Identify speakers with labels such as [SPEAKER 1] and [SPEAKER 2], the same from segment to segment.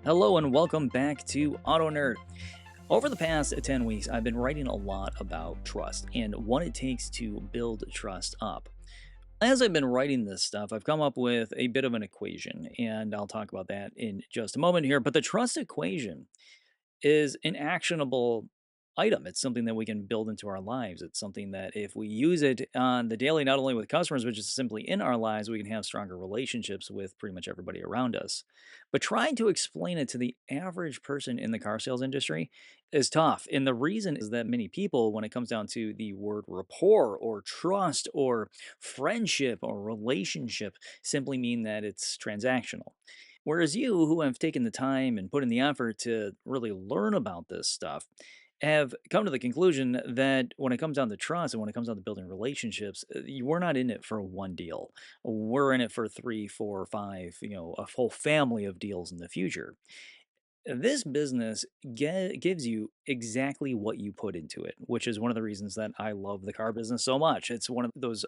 [SPEAKER 1] Hello and welcome back to AutoNerd. Over the past 10 weeks, I've been writing a lot about trust and what it takes to build trust up. As I've been writing this stuff, I've come up with a bit of an equation, and I'll talk about that in just a moment here. But the trust equation is an actionable item. It's something that we can build into our lives. It's something that if we use it on the daily, not only with customers, but just simply in our lives, we can have stronger relationships with pretty much everybody around us. But trying to explain it to the average person in the car sales industry is tough. And the reason is that many people, when it comes down to the word rapport or trust or friendship or relationship, simply mean that it's transactional. Whereas you, who have taken the time and put in the effort to really learn about this stuff, have come to the conclusion that when it comes down to trust and when it comes down to building relationships, we're not in it for one deal. We're in it for three, four, five, a whole family of deals in the future. This business gives you exactly what you put into it, which is one of the reasons that I love the car business so much. It's one of those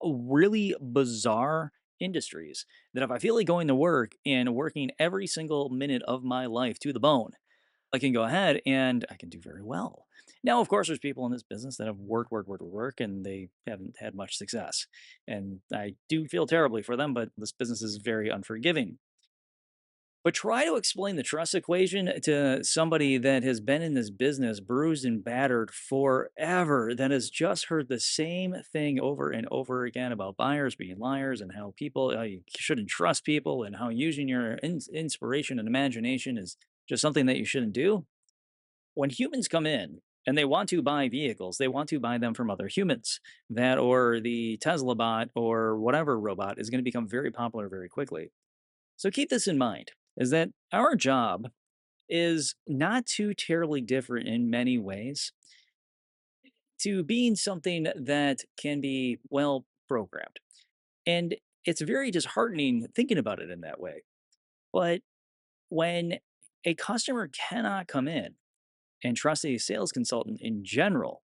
[SPEAKER 1] really bizarre industries that if I feel like going to work and working every single minute of my life to the bone, I can go ahead and I can do very well. Now, of course, there's people in this business that have worked, and they haven't had much success. And I do feel terribly for them, but this business is very unforgiving. But try to explain the trust equation to somebody that has been in this business bruised and battered forever, that has just heard the same thing over and over again about buyers being liars and how how you shouldn't trust people and how using your inspiration and imagination is just something that you shouldn't do. When humans come in and they want to buy vehicles, they want to buy them from other humans. That or the Tesla bot or whatever robot is going to become very popular very quickly. So keep this in mind is that our job is not too terribly different in many ways to being something that can be well programmed. And it's very disheartening thinking about it in that way. But when a customer cannot come in and trust a sales consultant in general,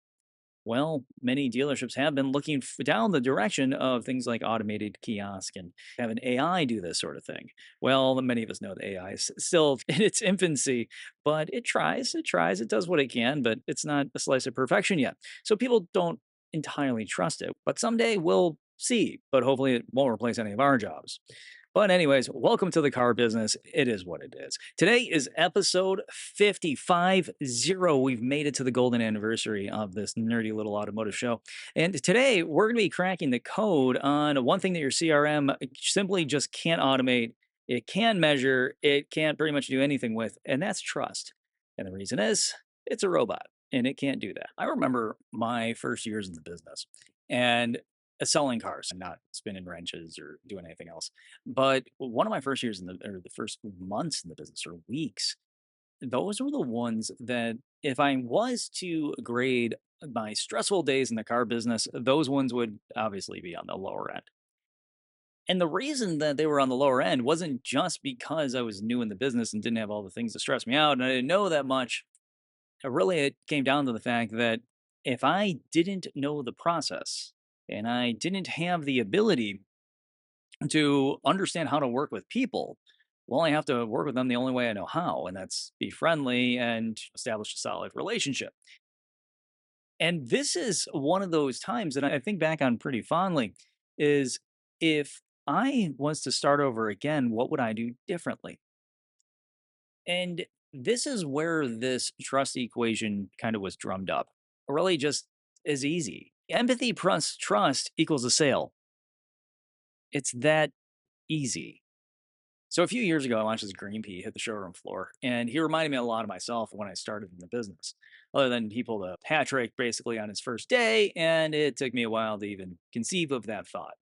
[SPEAKER 1] well, many dealerships have been looking down the direction of things like automated kiosk and have an AI do this sort of thing. Well, many of us know that AI is still in its infancy, but it does what it can, but it's not a slice of perfection yet. So people don't entirely trust it, but someday we'll see, but hopefully it won't replace any of our jobs. But, anyways, welcome to the car business. It is what it is. Today is episode 55. We've made it to the golden anniversary of this nerdy little automotive show. And today we're going to be cracking the code on one thing that your CRM simply just can't automate. It can measure, it can't pretty much do anything with, and that's trust. And the reason is it's a robot and it can't do that. I remember my first years in the business and selling cars and not spinning wrenches or doing anything else. But one of my first years or the first months in the business or weeks, those were the ones that if I was to grade my stressful days in the car business, those ones would obviously be on the lower end. And the reason that they were on the lower end wasn't just because I was new in the business and didn't have all the things to stress me out and I didn't know that much. Really, it came down to the fact that if I didn't know the process and I didn't have the ability to understand how to work with people, well, I have to work with them the only way I know how, and that's be friendly and establish a solid relationship. And this is one of those times that I think back on pretty fondly is if I was to start over again, what would I do differently? And this is where this trust equation kind of was drummed up. Really just is easy. Empathy plus trust equals a sale. It's that easy. So a few years ago, I watched this green pea hit the showroom floor, and he reminded me a lot of myself when I started in the business. Other than people to hat trick basically on his first day, and it took me a while to even conceive of that thought.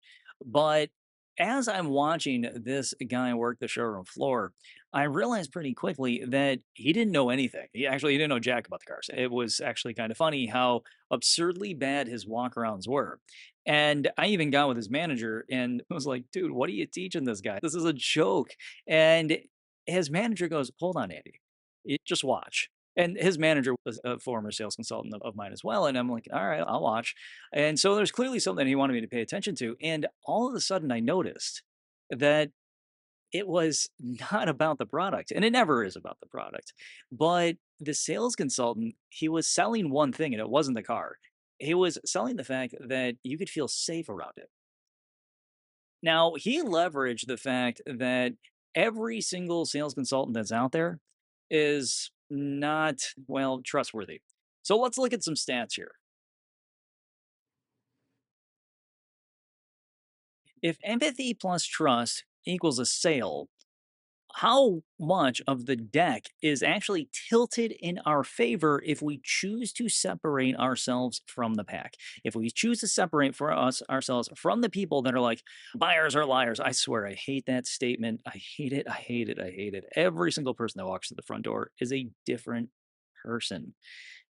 [SPEAKER 1] But as I'm watching this guy work the showroom floor, I realized pretty quickly that he didn't know anything. He didn't know jack about the cars. It was actually kind of funny how absurdly bad his walkarounds were. And I even got with his manager and was like, dude, what are you teaching this guy? This is a joke. And his manager goes, hold on, Andy, just watch. And his manager was a former sales consultant of mine as well. And I'm like, all right, I'll watch. And so there's clearly something he wanted me to pay attention to. And all of a sudden, I noticed that It was not about the product, and it never is about the product. But the sales consultant, he was selling one thing, and it wasn't the car. He was selling the fact that you could feel safe around it. Now, he leveraged the fact that every single sales consultant that's out there is not, well, trustworthy. So let's look at some stats here. If empathy plus trust equals a sale, how much of the deck is actually tilted in our favor if we choose to separate ourselves from the pack? If we choose to separate for us ourselves from the people that are like buyers are liars. I swear I hate that statement. I hate it. I hate it. I hate it. Every single person that walks to the front door is a different person.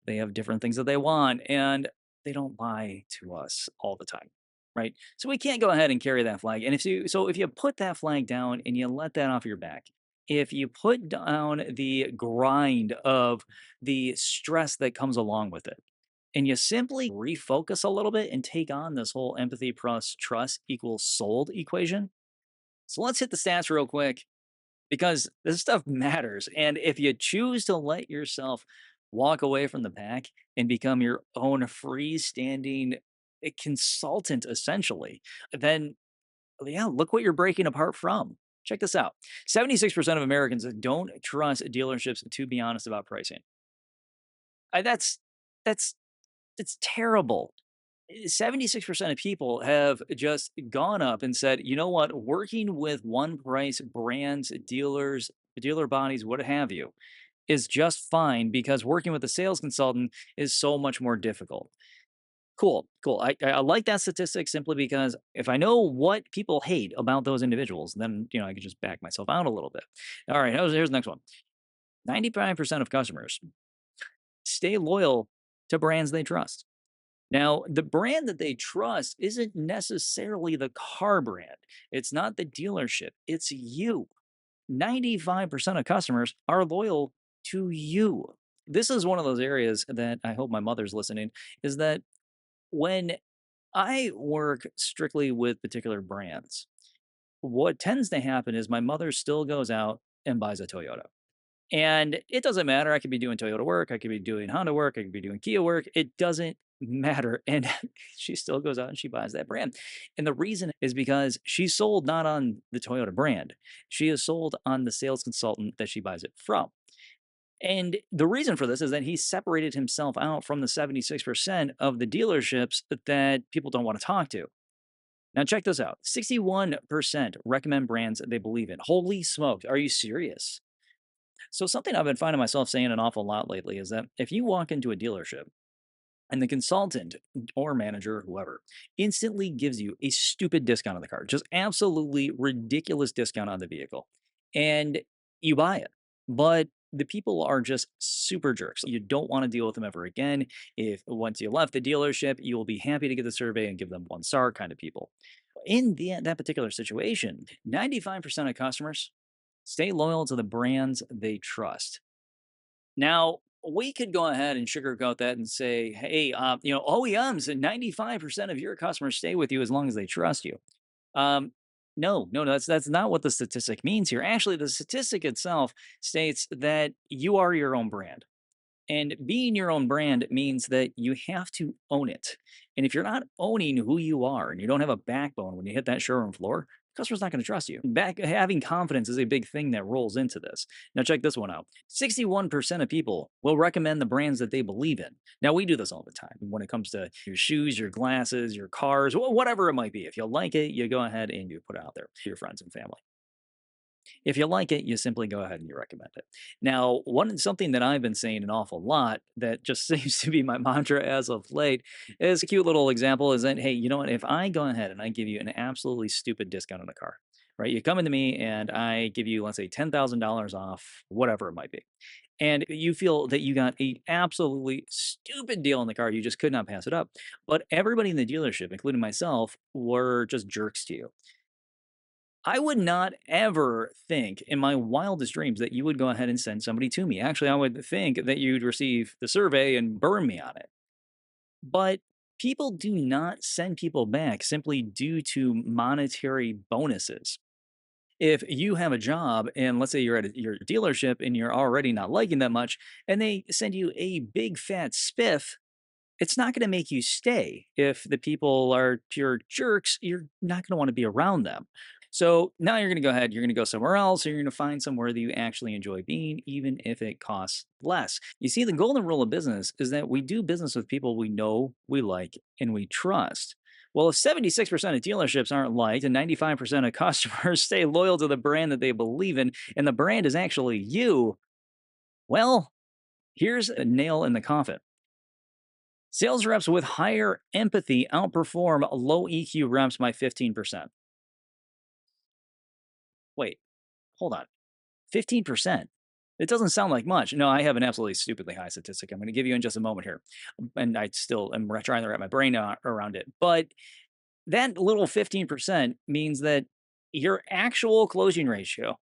[SPEAKER 1] They have different things that they want, and they don't lie to us all the time, right? So we can't go ahead and carry that flag. And if you put that flag down and you let that off your back, if you put down the grind of the stress that comes along with it, and you simply refocus a little bit and take on this whole empathy plus trust equals sold equation. So let's hit the stats real quick because this stuff matters. And if you choose to let yourself walk away from the pack and become your own freestanding consultant, essentially, then yeah, look what you're breaking apart from. Check this out 76% of Americans don't trust dealerships to be honest about pricing. I, that's it's terrible. 76% of people have just gone up and said, you know what, working with one price brands, dealers, dealer bodies, what have you, is just fine because working with a sales consultant is so much more difficult. Cool, cool. I like that statistic simply because if I know what people hate about those individuals, then I can just back myself out a little bit. All right, here's the next one. 95% of customers stay loyal to brands they trust. Now, the brand that they trust isn't necessarily the car brand. It's not the dealership. It's you. 95% of customers are loyal to you. This is one of those areas that I hope my mother's listening is that when I work strictly with particular brands, what tends to happen is my mother still goes out and buys a Toyota. And it doesn't matter. I could be doing Toyota work. I could be doing Honda work. I could be doing Kia work. It doesn't matter. And she still goes out and she buys that brand. And the reason is because she's sold not on the Toyota brand, she is sold on the sales consultant that she buys it from. And the reason for this is that he separated himself out from the 76% of the dealerships that people don't want to talk to. Now, check this out 61% recommend brands they believe in. Holy smokes. Are you serious? So something I've been finding myself saying an awful lot lately is that if you walk into a dealership and the consultant or manager, whoever, instantly gives you a stupid discount on the car, just absolutely ridiculous discount on the vehicle, and you buy it. But the people are just super jerks. You don't want to deal with them ever again. If once you left the dealership, you will be happy to get the survey and give them 1 star kind of people. In that particular situation, 95% of customers stay loyal to the brands they trust. Now, we could go ahead and sugarcoat that and say, hey, OEMs and 95% of your customers stay with you as long as they trust you. Um, no, that's not what the statistic means here. Actually, the statistic itself states that you are your own brand. And being your own brand means that you have to own it. And if you're not owning who you are and you don't have a backbone when you hit that showroom floor, customer's not going to trust you. Having confidence is a big thing that rolls into this. Now check this one out. 61% of people will recommend the brands that they believe in. Now we do this all the time when it comes to your shoes, your glasses, your cars, whatever it might be. If you like it, you go ahead and you put it out there to your friends and family. If you like it, you simply go ahead and you recommend it. Now, something that I've been saying an awful lot that just seems to be my mantra as of late is a cute little example is that, hey, you know what? If I go ahead and I give you an absolutely stupid discount on a car, right? You come into me and I give you, let's say, $10,000 off, whatever it might be. And you feel that you got a absolutely stupid deal on the car. You just could not pass it up. But everybody in the dealership, including myself, were just jerks to you. I would not ever think in my wildest dreams that you would go ahead and send somebody to me. Actually, I would think that you'd receive the survey and burn me on it. But people do not send people back simply due to monetary bonuses. If you have a job and let's say you're at your dealership and you're already not liking that much, and they send you a big fat spiff, it's not going to make you stay. If the people are pure jerks, you're not going to want to be around them. So now you're going to go ahead, you're going to go somewhere else, or you're going to find somewhere that you actually enjoy being, even if it costs less. You see, the golden rule of business is that we do business with people we know, we like, and we trust. Well, if 76% of dealerships aren't liked and 95% of customers stay loyal to the brand that they believe in, and the brand is actually you, well, here's a nail in the coffin. Sales reps with higher empathy outperform low EQ reps by 15%. Wait, hold on. 15%? It doesn't sound like much. No, I have an absolutely stupidly high statistic I'm going to give you in just a moment here. And I still am trying to wrap my brain around it. But that little 15% means that your actual closing ratio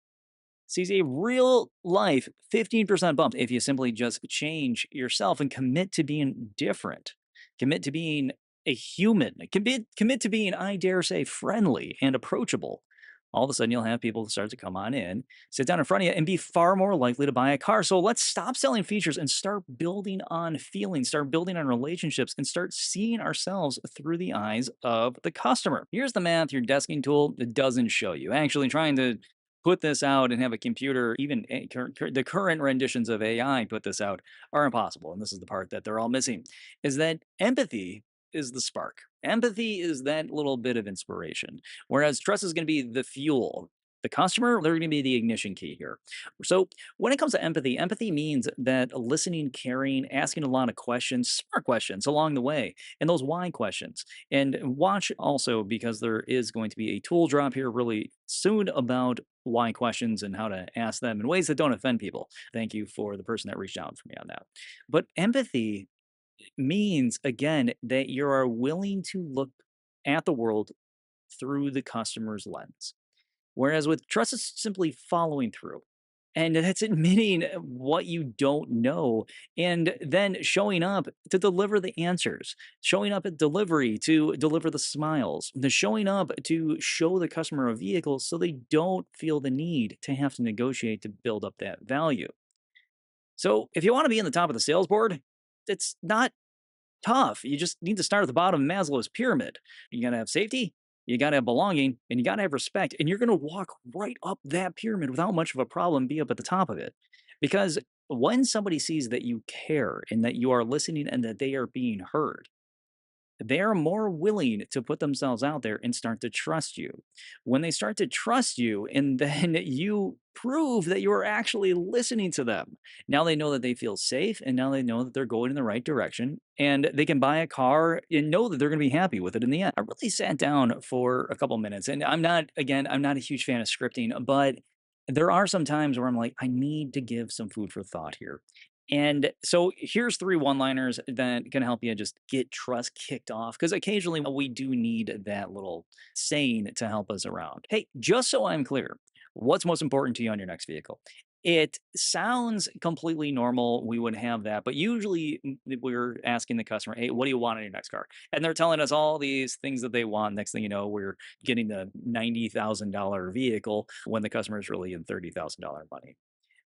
[SPEAKER 1] sees a real life 15% bump if you simply just change yourself and commit to being different. Commit to being a human. Commit to being, I dare say, friendly and approachable. All of a sudden, you'll have people start to come on in, sit down in front of you, and be far more likely to buy a car. So let's stop selling features and start building on feelings, start building on relationships, and start seeing ourselves through the eyes of the customer. Here's the math your desking tool doesn't show you. Actually, trying to put this out and have a computer, even the current renditions of AI put this out are impossible. And this is the part that they're all missing is that empathy is the spark. Empathy is that little bit of inspiration, whereas trust is going to be the fuel. The customer, they're going to be the ignition key here. So, when it comes to empathy, empathy means that listening, caring, asking a lot of questions, smart questions along the way, and those why questions. And watch also because there is going to be a tool drop here really soon about why questions and how to ask them in ways that don't offend people. Thank you for the person that reached out for me on that. But empathy means, again, that you are willing to look at the world through the customer's lens. Whereas with trust, it's simply following through. And that's admitting what you don't know and then showing up to deliver the answers, showing up at delivery to deliver the smiles, the showing up to show the customer a vehicle so they don't feel the need to have to negotiate to build up that value. So if you want to be in the top of the sales board, it's not tough. You just need to start at the bottom of Maslow's pyramid. You got to have safety, you got to have belonging, and you got to have respect. And you're going to walk right up that pyramid without much of a problem, be up at the top of it. Because when somebody sees that you care and that you are listening and that they are being heard, they're more willing to put themselves out there and start to trust you. When they start to trust you and then you prove that you're actually listening to them, now they know that they feel safe and now they know that they're going in the right direction and they can buy a car and know that they're going to be happy with it in the end. I really sat down for a couple minutes and I'm not a huge fan of scripting, but there are some times where I'm like, I need to give some food for thought here. And so here's three one liners that can help you just get trust kicked off. Because occasionally we do need that little saying to help us around. Hey, just so I'm clear, what's most important to you on your next vehicle? It sounds completely normal. We would have that. But usually we're asking the customer, hey, what do you want in your next car? And they're telling us all these things that they want. Next thing you know, we're getting the $90,000 vehicle when the customer is really in $30,000 money.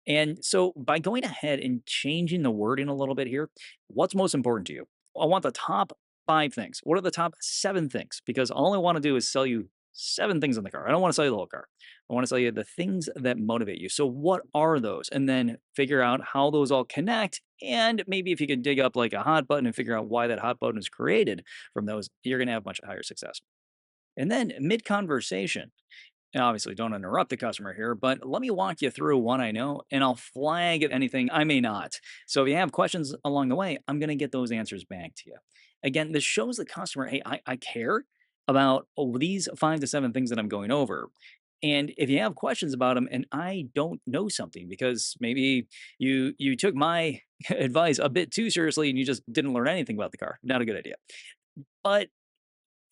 [SPEAKER 1] And so by going ahead and changing the wording a little bit here, what's most important to you? I want the top five things. What are the top seven things? Because all I want to do is sell you seven things in the car. I don't want to sell you the whole car. I want to sell you the things that motivate you. So what are those? And then figure out how those all connect. And maybe if you could dig up like a hot button and figure out why that hot button is created from those, you're going to have much higher success. And then mid conversation, and obviously, don't interrupt the customer here, but let me walk you through what I know and I'll flag anything I may not. So if you have questions along the way, I'm going to get those answers back to you. Again, this shows the customer, hey, I care about these 5 to 7 things that I'm going over. And if you have questions about them and I don't know something because maybe you took my advice a bit too seriously and you just didn't learn anything about the car, not a good idea. But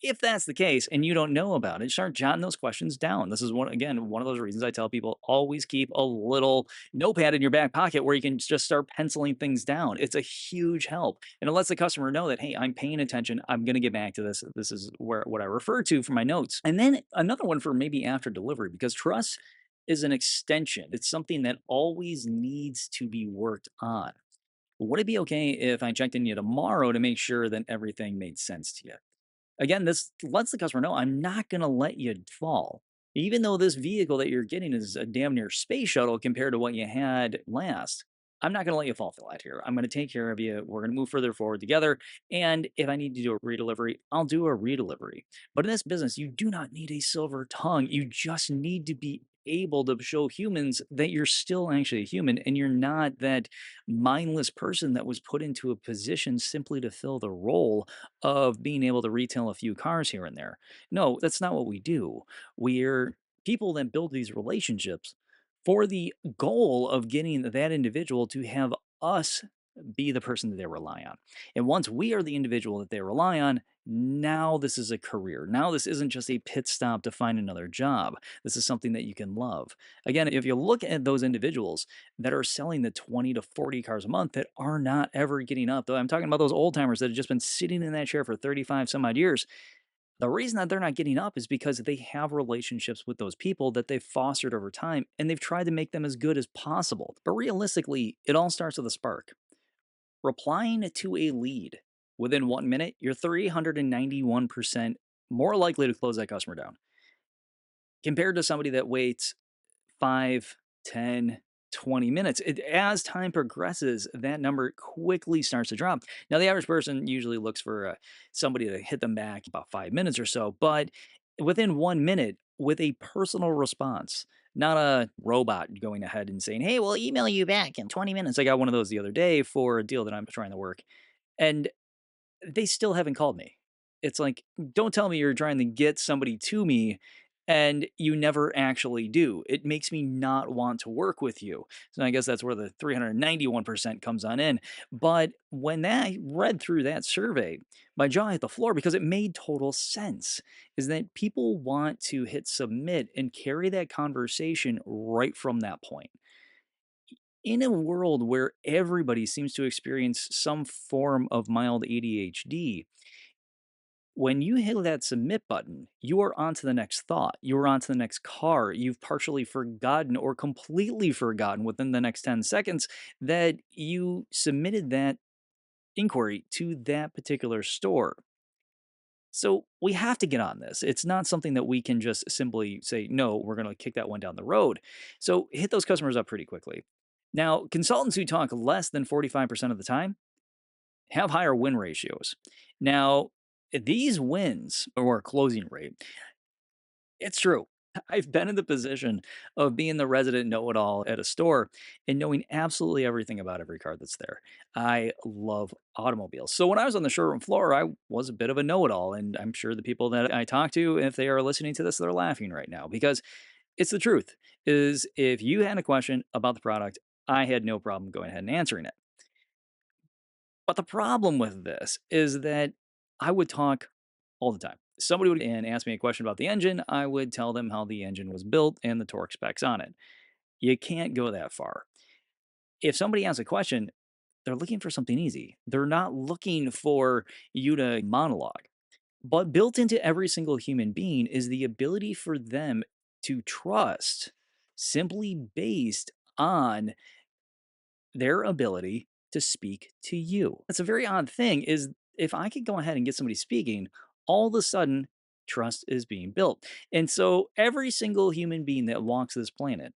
[SPEAKER 1] If that's the case and you don't know about it, start jotting those questions down. This is one of those reasons I tell people always keep a little notepad in your back pocket where you can just start penciling things down. It's a huge help. And it lets the customer know that, hey, I'm paying attention. I'm going to get back to this. This is where what I refer to for my notes. And then another one for maybe after delivery, because trust is an extension. It's something that always needs to be worked on. Would it be okay if I checked in you tomorrow to make sure that everything made sense to you? Again, this lets the customer know I'm not going to let you fall. Even though this vehicle that you're getting is a damn near space shuttle compared to what you had last, I'm not going to let you fall flat here. I'm going to take care of you. We're going to move further forward together. And if I need to do a redelivery, I'll do a redelivery. But in this business, you do not need a silver tongue. You just need to be able to show humans that you're still actually a human and you're not that mindless person that was put into a position simply to fill the role of being able to retail a few cars here and there. No, that's not what we do. We're people that build these relationships for the goal of getting that individual to have us be the person that they rely on. And once we are the individual that they rely on, now this is a career. Now this isn't just a pit stop to find another job. This is something that you can love. Again, if you look at those individuals that are selling the 20 to 40 cars a month that are not ever getting up, though I'm talking about those old timers that have just been sitting in that chair for 35 some odd years, the reason that they're not getting up is because they have relationships with those people that they've fostered over time and they've tried to make them as good as possible. But realistically, it all starts with a spark. Replying to a lead within 1 minute, you're 391% more likely to close that customer down compared to somebody that waits 5, 10, 20 minutes. As time progresses, that number quickly starts to drop. Now, the average person usually looks for somebody to hit them back about 5 minutes or so, but within 1 minute, with a personal response, not a robot going ahead and saying, hey, we'll email you back in 20 minutes. I got one of those the other day for a deal that I'm trying to work. And they still haven't called me. It's like, don't tell me you're trying to get somebody to me and you never actually do. It makes me not want to work with you. So I guess that's where the 391% comes on in. But when I read through that survey, my jaw hit the floor because it made total sense. Is that people want to hit submit and carry that conversation right from that point. In a world where everybody seems to experience some form of mild ADHD, when you hit that submit button, you are on to the next thought. You're on to the next car. You've partially forgotten or completely forgotten within the next 10 seconds that you submitted that inquiry to that particular store. So we have to get on this. It's not something that we can just simply say, no, we're going to kick that one down the road. So hit those customers up pretty quickly. Now, consultants who talk less than 45% of the time have higher win ratios. Now, these wins or closing rate, it's true. I've been in the position of being the resident know it all at a store and knowing absolutely everything about every car that's there. I love automobiles. So when I was on the showroom floor, I was a bit of a know it all. And I'm sure the people that I talk to, if they are listening to this, they're laughing right now because it's the truth. Is if you had a question about the product, I had no problem going ahead and answering it. But the problem with this is that I would talk all the time. Somebody would and ask me a question about the engine, I would tell them how the engine was built and the torque specs on it. You can't go that far. If somebody asks a question, they're looking for something easy. They're not looking for you to monologue. But built into every single human being is the ability for them to trust simply based on their ability to speak to you. That's a very odd thing is if I could go ahead and get somebody speaking, all of a sudden trust is being built. And so every single human being that walks this planet,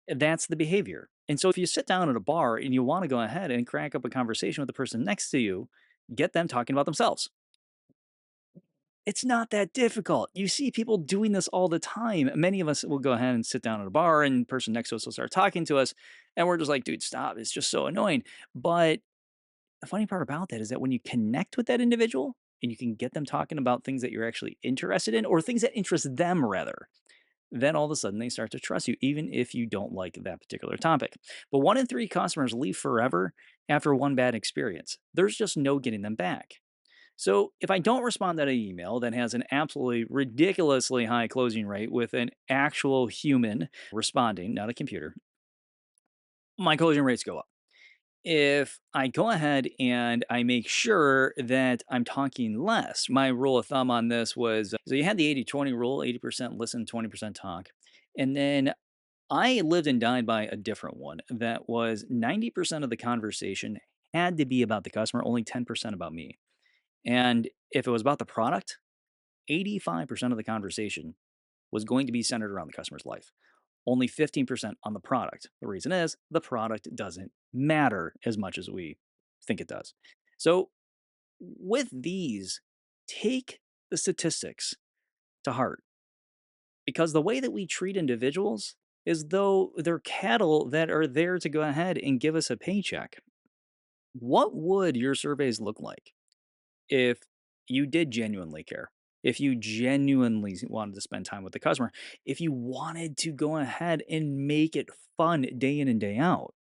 [SPEAKER 1] that's the behavior. And so if you sit down at a bar and you want to go ahead and crack up a conversation with the person next to you, get them talking about themselves. It's not that difficult. You see people doing this all the time. Many of us will go ahead and sit down at a bar and the person next to us will start talking to us and we're just like, dude, stop. It's just so annoying. But the funny part about that is that when you connect with that individual and you can get them talking about things that you're actually interested in or things that interest them rather, then all of a sudden they start to trust you, even if you don't like that particular topic. But 1 in 3 customers leave forever after one bad experience. There's just no getting them back. So if I don't respond to an email that has an absolutely ridiculously high closing rate with an actual human responding, not a computer, my closing rates go up. If I go ahead and I make sure that I'm talking less, my rule of thumb on this was so you had the 80-20 rule, 80% listen, 20% talk. And then I lived and died by a different one that was 90% of the conversation had to be about the customer, only 10% about me. And if it was about the product, 85% of the conversation was going to be centered around the customer's life, only 15% on the product. The reason is the product doesn't matter as much as we think it does. So, with these, take the statistics to heart because the way that we treat individuals is though they're cattle that are there to go ahead and give us a paycheck. What would your surveys look like if you did genuinely care? If you genuinely wanted to spend time with the customer, if you wanted to go ahead and make it fun day in and day out,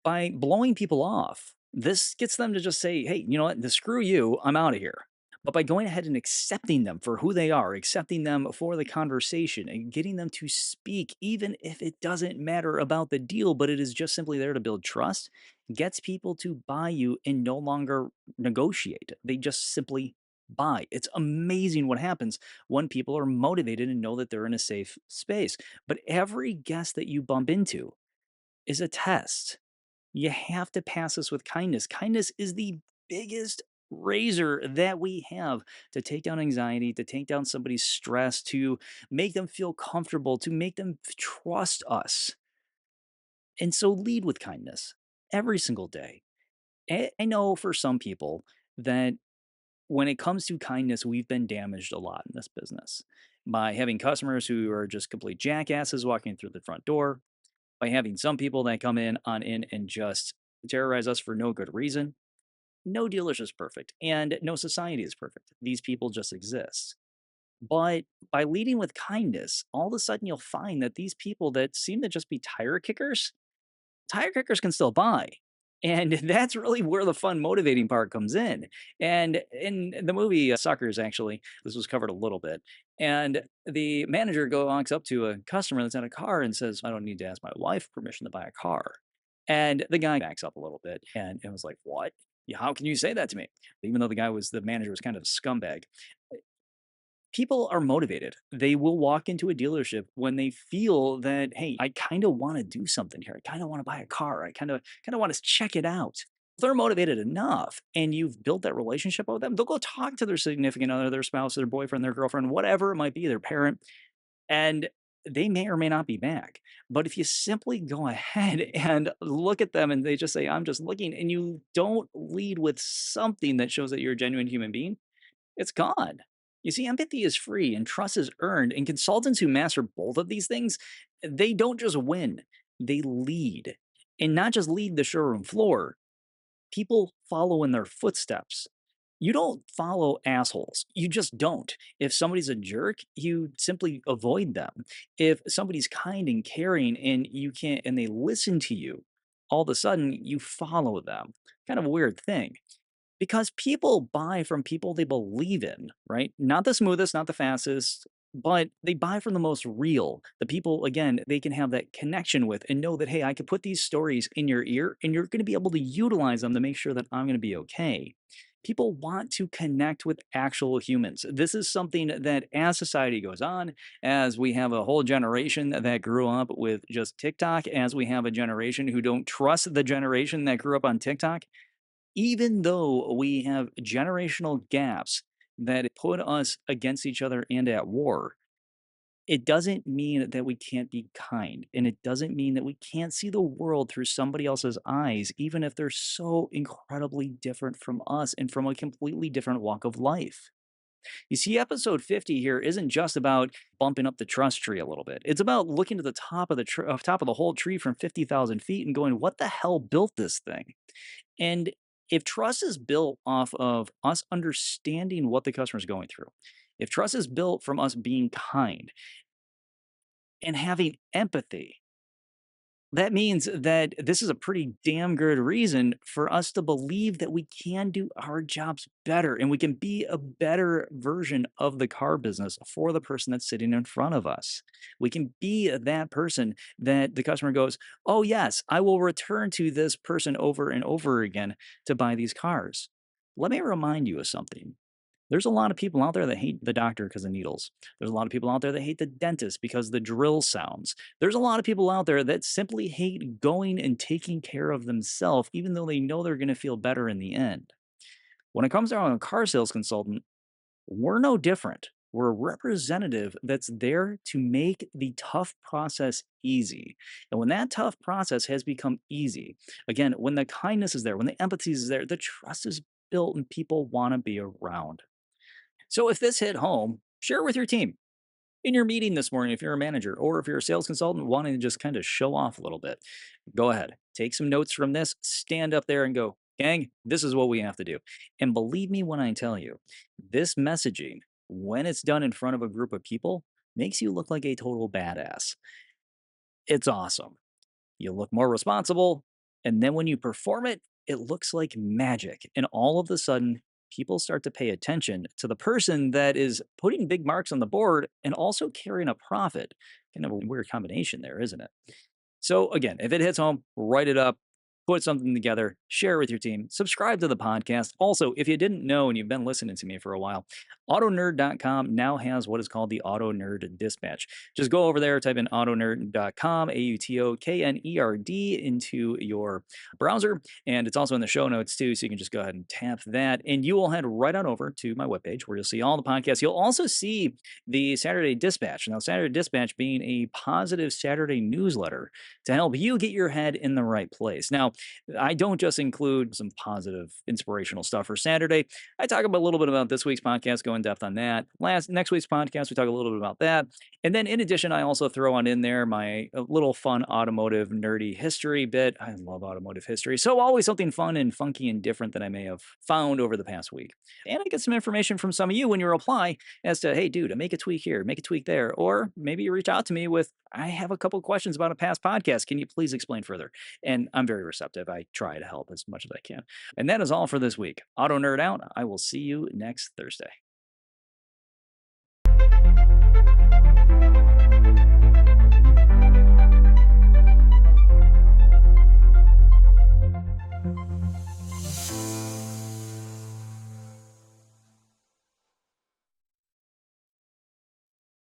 [SPEAKER 1] by blowing people off, this gets them to just say, hey, you know what? The screw you, I'm out of here. But by going ahead and accepting them for who they are, accepting them for the conversation, and getting them to speak, even if it doesn't matter about the deal, but it is just simply there to build trust, gets people to buy you and no longer negotiate. They just simply buy. It's amazing what happens when people are motivated and know that they're in a safe space. But every guest that you bump into is a test. You have to pass this with kindness. Kindness is the biggest razor that we have to take down anxiety, to take down somebody's stress, to make them feel comfortable, to make them trust us. And so lead with kindness every single day. I know for some people that when it comes to kindness, we've been damaged a lot in this business by having customers who are just complete jackasses walking through the front door, by having some people that come in and just terrorize us for no good reason. No dealership is perfect, and no society is perfect. These people just exist. But by leading with kindness, all of a sudden you'll find that these people that seem to just be tire kickers can still buy. And that's really where the fun motivating part comes in. And in the movie Suckers, actually, this was covered a little bit. And the manager walks up to a customer that's in a car and says, I don't need to ask my wife permission to buy a car. And the guy backs up a little bit and was like, what? Yeah, how can you say that to me? Even though the manager was kind of a scumbag. People are motivated. They will walk into a dealership when they feel that, hey, I kind of want to do something here. I kind of want to buy a car. I kind of want to check it out. If they're motivated enough and you've built that relationship with them, they'll go talk to their significant other, their spouse, their boyfriend, their girlfriend, whatever it might be, their parent, and they may or may not be back. But if you simply go ahead and look at them and they just say, I'm just looking, and you don't lead with something that shows that you're a genuine human being, it's gone. You see, empathy is free and trust is earned. And consultants who master both of these things, they don't just win, they lead. And not just lead the showroom floor, people follow in their footsteps. You don't follow assholes. You just don't. If somebody's a jerk, you simply avoid them. If somebody's kind and caring and you can't and they listen to you, all of a sudden you follow them. Kind of a weird thing. Because people buy from people they believe in, right? Not the smoothest, not the fastest, but they buy from the most real. The people, again, they can have that connection with and know that, hey, I could put these stories in your ear and you're going to be able to utilize them to make sure that I'm going to be okay. People want to connect with actual humans. This is something that as society goes on, as we have a whole generation that grew up with just TikTok, as we have a generation who don't trust the generation that grew up on TikTok, even though we have generational gaps that put us against each other and at war, it doesn't mean that we can't be kind. And it doesn't mean that we can't see the world through somebody else's eyes, even if they're so incredibly different from us and from a completely different walk of life. You see, episode 50 here isn't just about bumping up the trust tree a little bit. It's about looking to the top of top of the whole tree from 50,000 feet and going, what the hell built this thing? And if trust is built off of us understanding what the customer is going through, if trust is built from us being kind and having empathy, That means that this is a pretty damn good reason for us to believe that we can do our jobs better and we can be a better version of the car business for the person that's sitting in front of us. We can be that person that the customer goes, "Oh, yes, I will return to this person over and over again to buy these cars." Let me remind you of something. There's a lot of people out there that hate the doctor because of needles. There's a lot of people out there that hate the dentist because the drill sounds. There's a lot of people out there that simply hate going and taking care of themselves, even though they know they're going to feel better in the end. When it comes down to a car sales consultant, we're no different. We're a representative that's there to make the tough process easy. And when that tough process has become easy, again, when the kindness is there, when the empathy is there, the trust is built and people want to be around. So if this hit home, share it with your team in your meeting this morning if you're a manager or if you're a sales consultant wanting to just kind of show off a little bit. Go ahead, take some notes from this, stand up there and go, gang, this is what we have to do. And believe me when I tell you, this messaging, when it's done in front of a group of people, makes you look like a total badass. It's awesome. You look more responsible. And then when you perform it, it looks like magic. And all of a sudden, people start to pay attention to the person that is putting big marks on the board and also carrying a profit. Kind of a weird combination there, isn't it? So again, if it hits home, write it up, put something together, share it with your team, subscribe to the podcast. Also, if you didn't know and you've been listening to me for a while, AutoKnerd.com now has what is called the AutoKnerd Dispatch. Just go over there, type in AutoKnerd.com, AutoKnerd, into your browser, and it's also in the show notes too, so you can just go ahead and tap that, and you will head right on over to my webpage where you'll see all the podcasts. You'll also see the Saturday Dispatch. Now, Saturday Dispatch being a positive Saturday newsletter to help you get your head in the right place. Now, I don't just include some positive, inspirational stuff for Saturday. I talk about a little bit about this week's podcast, go in depth on that. Next week's podcast, we talk a little bit about that. And then in addition, I also throw on in there my little fun automotive nerdy history bit. I love automotive history. So always something fun and funky and different that I may have found over the past week. And I get some information from some of you when you reply as to, hey, dude, make a tweak here, make a tweak there. Or maybe you reach out to me with, I have a couple questions about a past podcast. Can you please explain further? And I'm very receptive. I try to help as much as I can. And that is all for this week. Auto Nerd out. I will see you next Thursday.